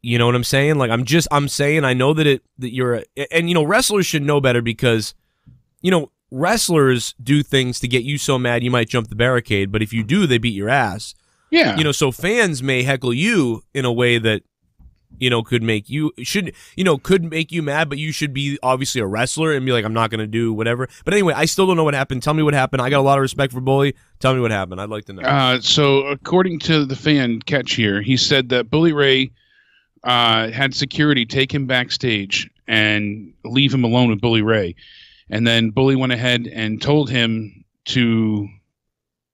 You know what I'm saying? Like, I'm saying I know that you're and, you know, wrestlers should know better because, you know, wrestlers do things to get you so mad you might jump the barricade, but if you do, they beat your ass. Yeah. You know, so fans may heckle you in a way that, you know, could make you mad, but you should be obviously a wrestler and be like, I'm not going to do whatever. But anyway, I still don't know what happened. Tell me what happened. I got a lot of respect for Bully. Tell me what happened. I'd like to know. So according to the fan Catch here, he said that Bully Ray had security take him backstage and leave him alone with Bully Ray. And then Bully went ahead and told him to,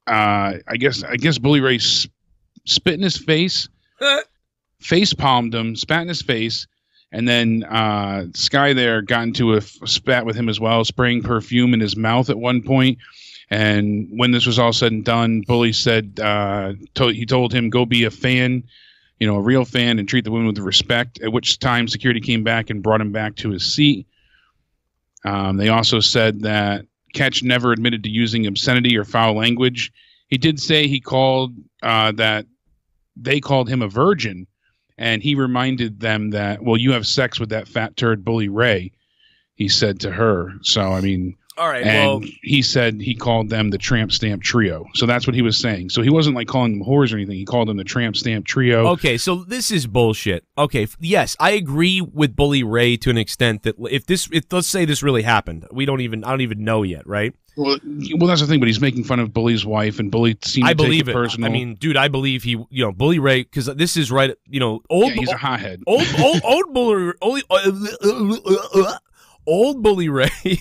I guess Bully Ray spit in his face, face palmed him, spat in his face, and then Sky there got into a spat with him as well, spraying perfume in his mouth at one point. And when this was all said and done, Bully said he told him, go be a fan, you know, a real fan, and treat the women with respect, at which time security came back and brought him back to his seat. They also said that Catch never admitted to using obscenity or foul language. He did say he called that they called him a virgin, and he reminded them that, well, you have sex with that fat turd Bully Ray, he said to her. So, I mean, all right. And well, he said he called them the Tramp Stamp Trio. So that's what he was saying. So he wasn't like calling them whores or anything. He called them the Tramp Stamp Trio. Okay, so this is bullshit. Okay, yes, I agree with Bully Ray to an extent that if let's say this really happened, I don't even know yet, right? Well, that's the thing. But he's making fun of Bully's wife, and Bully seemed to take it personal. I mean, dude, I believe he, you know, Bully Ray, because this is right. You know, he's a hothead. Old Bully Ray.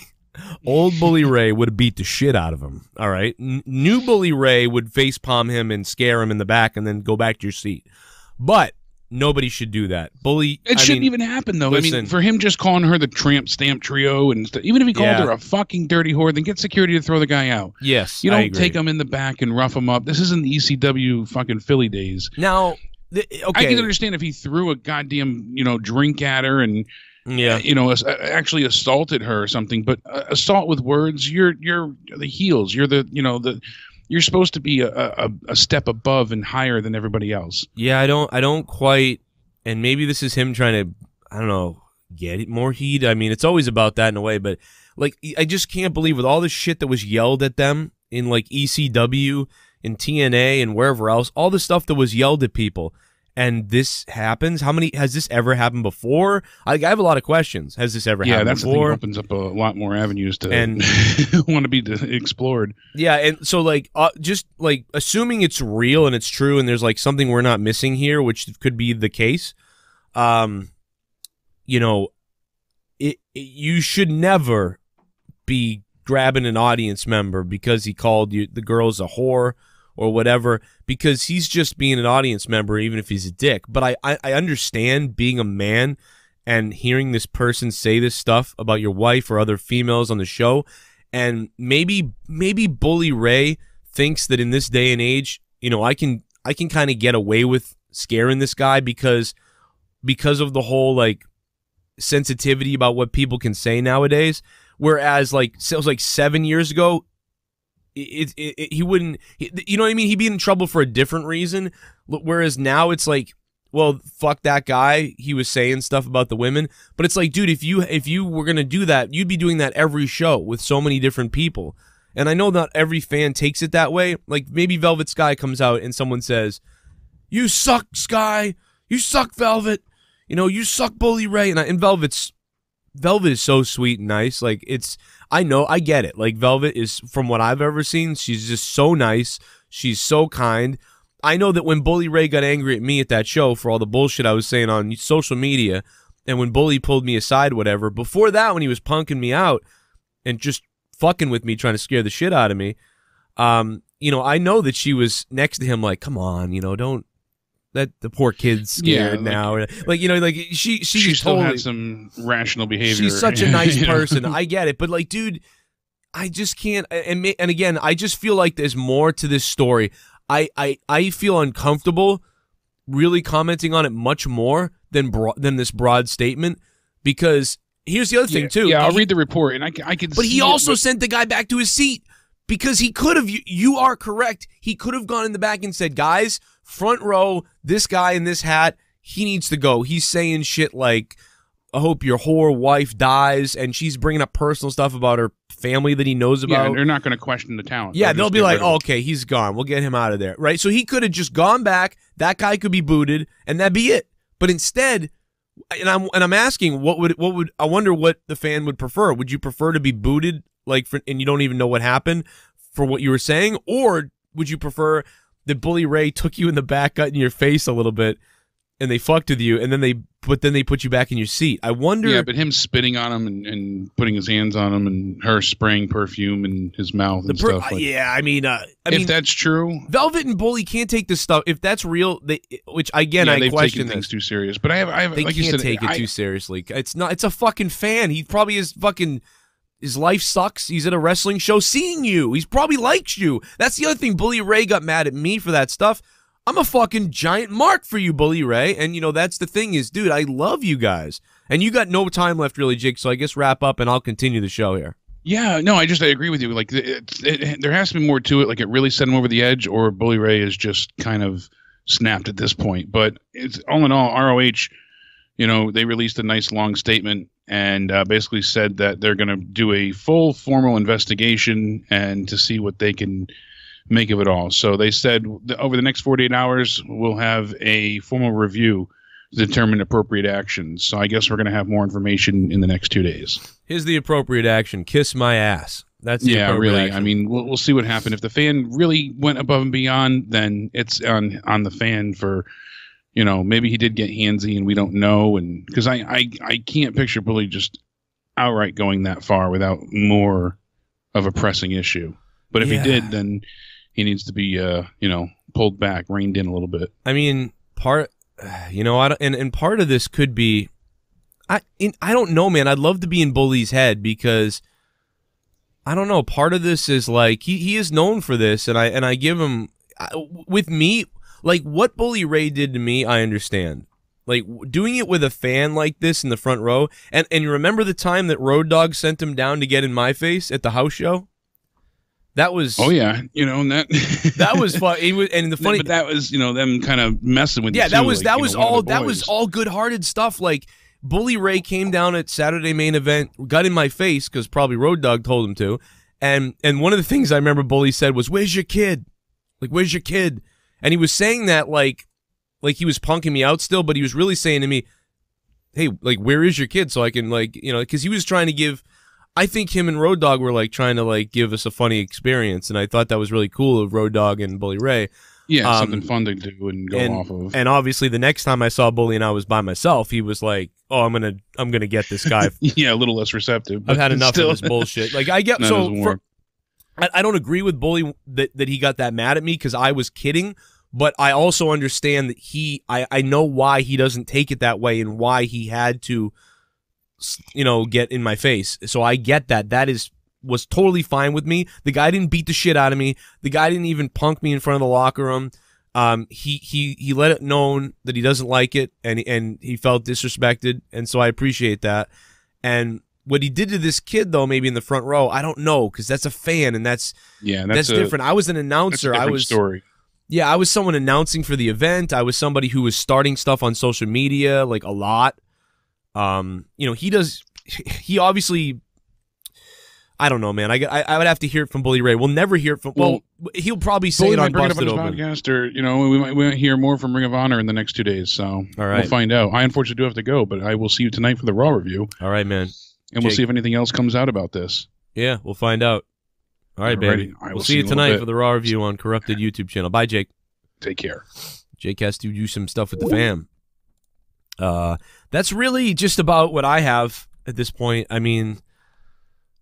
Old Bully Ray would have beat the shit out of him. All right, new Bully Ray would facepalm him and scare him in the back, and then go back to your seat. But nobody should do that. Bully. It shouldn't even happen though. Listen, I mean, for him just calling her the Tramp Stamp Trio and even if he called her a fucking dirty whore, then get security to throw the guy out. Yes, you don't take him in the back and rough him up. This isn't the ECW fucking Philly days. Now, okay, I can understand if he threw a goddamn drink at her and. Yeah, actually assaulted her or something. But assault with words, you're the heels. You're you're supposed to be a step above and higher than everybody else. Yeah, I don't quite. And maybe this is him trying to, I don't know, get it more heat. I mean, it's always about that in a way. But like, I just can't believe with all the shit that was yelled at them in like ECW and TNA and wherever else, all the stuff that was yelled at people. And this happens. Has this ever happened before? I have a lot of questions. Has this ever happened before? Yeah, that's the thing. Opens up a lot more avenues to want to be explored. Yeah, and so like just like assuming it's real and it's true, and there's like something we're not missing here, which could be the case. You should never be grabbing an audience member because he called the girls a whore or whatever, because he's just being an audience member, even if he's a dick. But I understand being a man and hearing this person say this stuff about your wife or other females on the show, and maybe Bully Ray thinks that in this day and age, I can kind of get away with scaring this guy because of the whole like sensitivity about what people can say nowadays. Whereas like it was like 7 years ago, he wouldn't, you know what I mean? He'd be in trouble for a different reason. Whereas now it's like, well, fuck that guy. He was saying stuff about the women, but it's like, dude, if you were gonna do that, you'd be doing that every show with so many different people. And I know not every fan takes it that way. Like maybe Velvet Sky comes out and someone says, "You suck, Sky. You suck, Velvet. You suck, Bully Ray." And Velvet is so sweet and nice. Like I get it. Like Velvet is, from what I've ever seen, she's just so nice. She's so kind. I know that when Bully Ray got angry at me at that show for all the bullshit I was saying on social media, and when Bully pulled me aside, whatever, before that, when he was punking me out and just fucking with me, trying to scare the shit out of me, I know that she was next to him like, come on, don't let the poor kid's scared now. She still totally had some rational behavior. She's such a nice person. I get it. But like, dude, I just can't. And again, I just feel like there's more to this story. I feel uncomfortable really commenting on it much more than this broad statement, because here's the other thing too. Yeah, I'll read the report and I can. But he also sent the guy back to his seat, because he could have. You are correct. He could have gone in the back and said, "Guys, front row, this guy in this hat, he needs to go. He's saying shit like, I hope your whore wife dies, and she's bringing up personal stuff about her family that he knows about. Yeah, they're not going to question the talent. Yeah, they'll be like, oh, okay, he's gone. We'll get him out of there, right? So he could have just gone back. That guy could be booted, and that'd be it. But instead, and I'm asking, what would I wonder what the fan would prefer? Would you prefer to be booted, like, and you don't even know what happened for what you were saying, or would you prefer that Bully Ray took you in the back, got in your face a little bit, and they fucked with you, and then they put you back in your seat? I wonder. Yeah, but him spitting on him and putting his hands on him and her spraying perfume in his mouth and stuff. Like, yeah, I mean, if that's true, Velvet and Bully can't take this stuff. If that's real, which again, I they've question taken things too serious. But I have they like can't you said, take it too seriously. It's not. It's a fucking fan. He probably is fucking. His life sucks. He's at a wrestling show seeing you. He's probably likes you. That's the other thing. Bully Ray got mad at me for that stuff. I'm a fucking giant mark for you, Bully Ray. And, you know, that's the thing is, dude, I love you guys. And you got no time left, really, Jake, so I guess wrap up and I'll continue the show here. Yeah, no, I agree with you. Like, there has to be more to it. Like, it really set him over the edge, or Bully Ray is just kind of snapped at this point. But it's all in all, ROH, you know, they released a nice long statement and basically said that they're going to do a full formal investigation and to see what they can make of it all. So they said over the next 48 hours, we'll have a formal review to determine appropriate actions. So I guess we're going to have more information in the next 2 days. Here's the appropriate action. Kiss my ass. That's the appropriate action. I mean, we'll see what happened. If the fan really went above and beyond, then it's on the fan for, you know, maybe he did get handsy and we don't know. And because I can't picture Bully just outright going that far without more of a pressing issue. But if he did, then he needs to be, you know, pulled back, reined in a little bit. I mean, you know, and part of this could be, I don't know, man. I'd love to be in Bully's head because, I don't know, part of this is like, he is known for this, and I give him, with me, like, what Bully Ray did to me, I understand. Like, doing it with a fan like this in the front row, and you remember the time that Road Dogg sent him down to get in my face at the house show? That was you know, and that was fun. And the funny, but that was, you know, them kind of messing with that was all good-hearted stuff. Like, Bully Ray came down at Saturday Main Event, got in my face because probably Road Dogg told him to, and one of the things I remember Bully said was, "Where's your kid? Like, where's your kid?" And he was saying that like he was punking me out still, but he was really saying to me, "Hey, like, where is your kid?" So I can, like, you know, because he was trying to give. I think him and Road Dogg were like trying to like give us a funny experience, and I thought that was really cool of Road Dogg and Bully Ray. Yeah, something fun to do and go off of. And obviously, the next time I saw Bully and I was by myself, he was like, "Oh, I'm gonna get this guy." Yeah, a little less receptive. I've had enough of this bullshit. Like, I get I don't agree with Bully that he got that mad at me because I was kidding, but I also understand that I know why he doesn't take it that way and why he had to, you know, get in my face. So I get that. That was totally fine with me. The guy didn't beat the shit out of me. The guy didn't even punk me in front of the locker room. He let it known that he doesn't like it, and he felt disrespected, and so I appreciate that. And what he did to this kid, though, maybe in the front row, I don't know, because that's a fan, and that's different. I was an announcer. That's a different story. Yeah, I was someone announcing for the event. I was somebody who was starting stuff on social media, like, a lot. You know, he obviously, I don't know, man. I would have to hear it from Bully Ray. We'll never hear it from, well, he'll probably say Bully it on might bring Busted it up on Open. his podcast, or, you know, we might hear more from Ring of Honor in the next 2 days, so all right. We'll find out. I unfortunately do have to go, but I will see you tonight for the Raw review. All right, man. And we'll see if anything else comes out about this. Yeah, we'll find out. All right, baby. We'll see you tonight for the Raw review on Corrupted YouTube channel. Bye, Jake. Take care. Jake has to do some stuff with the fam. That's really just about what I have at this point. I mean,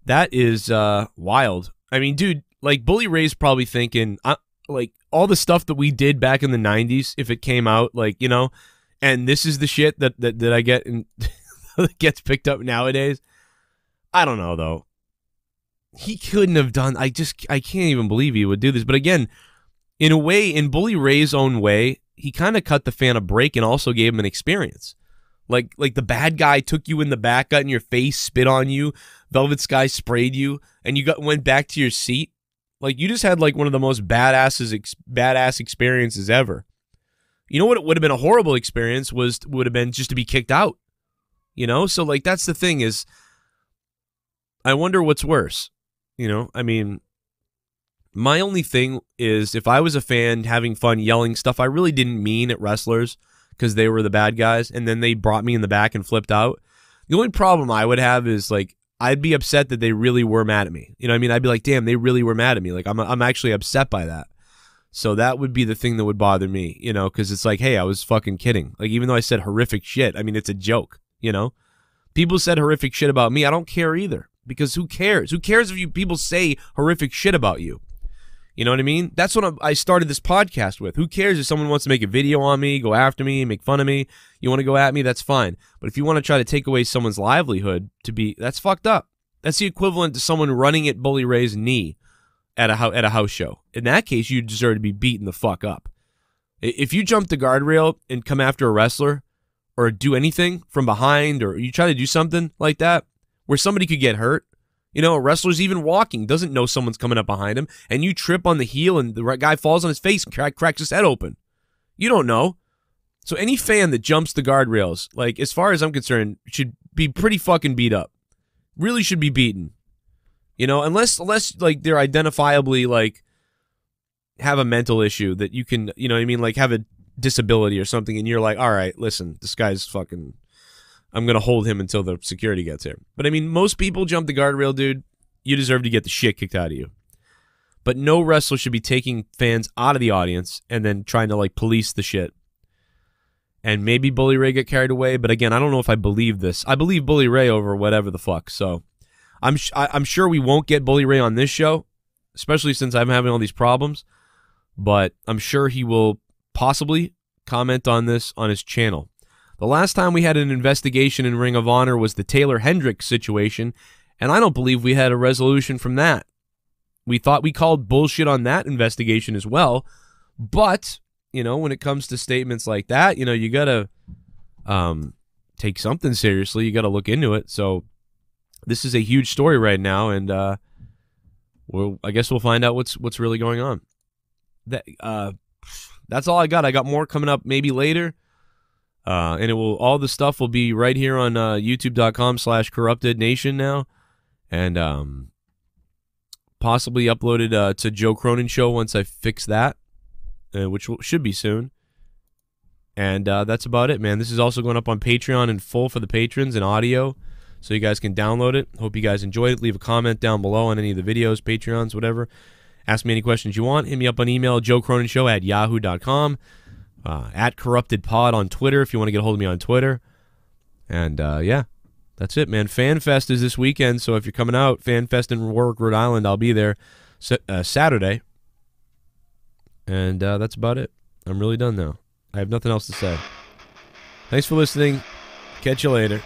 that is wild. I mean, dude, like, Bully Ray's probably thinking, like, all the stuff that we did back in the 90s, if it came out, like, you know, and this is the shit that I get and that gets picked up nowadays. I don't know, though. He couldn't have done, I can't even believe he would do this. But again, in a way, in Bully Ray's own way, he kind of cut the fan a break and also gave him an experience. Like the bad guy took you in the back, got in your face, spit on you, Velvet Sky sprayed you, and you went back to your seat. Like, you just had like one of the most badass experiences ever. You know what? It would have been a horrible experience would have been just to be kicked out. You know, so like that's the thing is, I wonder what's worse. You know, I mean, my only thing is if I was a fan having fun yelling stuff I really didn't mean at wrestlers because they were the bad guys, and then they brought me in the back and flipped out. The only problem I would have is like I'd be upset that they really were mad at me. You know what I mean? I'd be like, damn, they really were mad at me. Like I'm actually upset by that. So that would be the thing that would bother me, you know, because it's like, hey, I was fucking kidding. Like, even though I said horrific shit, I mean, it's a joke, you know? People said horrific shit about me. I don't care either, because who cares? Who cares if people say horrific shit about you? You know what I mean? That's what I started this podcast with. Who cares if someone wants to make a video on me, go after me, make fun of me? You want to go at me? That's fine. But if you want to try to take away someone's livelihood, that's fucked up. That's the equivalent to someone running at Bully Ray's knee at a house show. In that case, you deserve to be beaten the fuck up. If you jump the guardrail and come after a wrestler or do anything from behind, or you try to do something like that where somebody could get hurt, you know, a wrestler's even walking, doesn't know someone's coming up behind him, and you trip on the heel and the guy falls on his face and cracks his head open. You don't know. So any fan that jumps the guardrails, like, as far as I'm concerned, should be pretty fucking beat up. Really should be beaten. You know, unless like they're identifiably like have a mental issue that you can, you know what I mean, like have a disability or something, and you're like, all right, listen, this guy's fucking, I'm gonna hold him until the security gets here. But I mean, most people jump the guardrail, dude. You deserve to get the shit kicked out of you. But no wrestler should be taking fans out of the audience and then trying to like police the shit. And maybe Bully Ray get carried away, but again, I don't know if I believe this. I believe Bully Ray over whatever the fuck. So I'm sure we won't get Bully Ray on this show, especially since I'm having all these problems. But I'm sure he will possibly comment on this on his channel. The last time we had an investigation in Ring of Honor was the Taylor Hendricks situation, and I don't believe we had a resolution from that. We thought we called bullshit on that investigation as well, but, you know, when it comes to statements like that, you know, you gotta take something seriously. You gotta look into it. So this is a huge story right now, and I guess we'll find out what's really going on. That's all I got. I got more coming up maybe later. And all the stuff will be right here on youtube.com/corruptednation now, and possibly uploaded to Joe Cronin Show once I fix that, which should be soon. And that's about it, man. This is also going up on Patreon in full for the patrons and audio, so you guys can download it. Hope you guys enjoyed it. Leave a comment down below on any of the videos, Patreons, whatever. Ask me any questions you want. Hit me up on email, joecroninshow@yahoo.com. At CorruptedPod on Twitter if you want to get a hold of me on Twitter. And yeah, that's it, man. FanFest is this weekend, so if you're coming out, FanFest in Warwick, Rhode Island, I'll be there Saturday. And that's about it. I'm really done now. I have nothing else to say. Thanks for listening. Catch you later.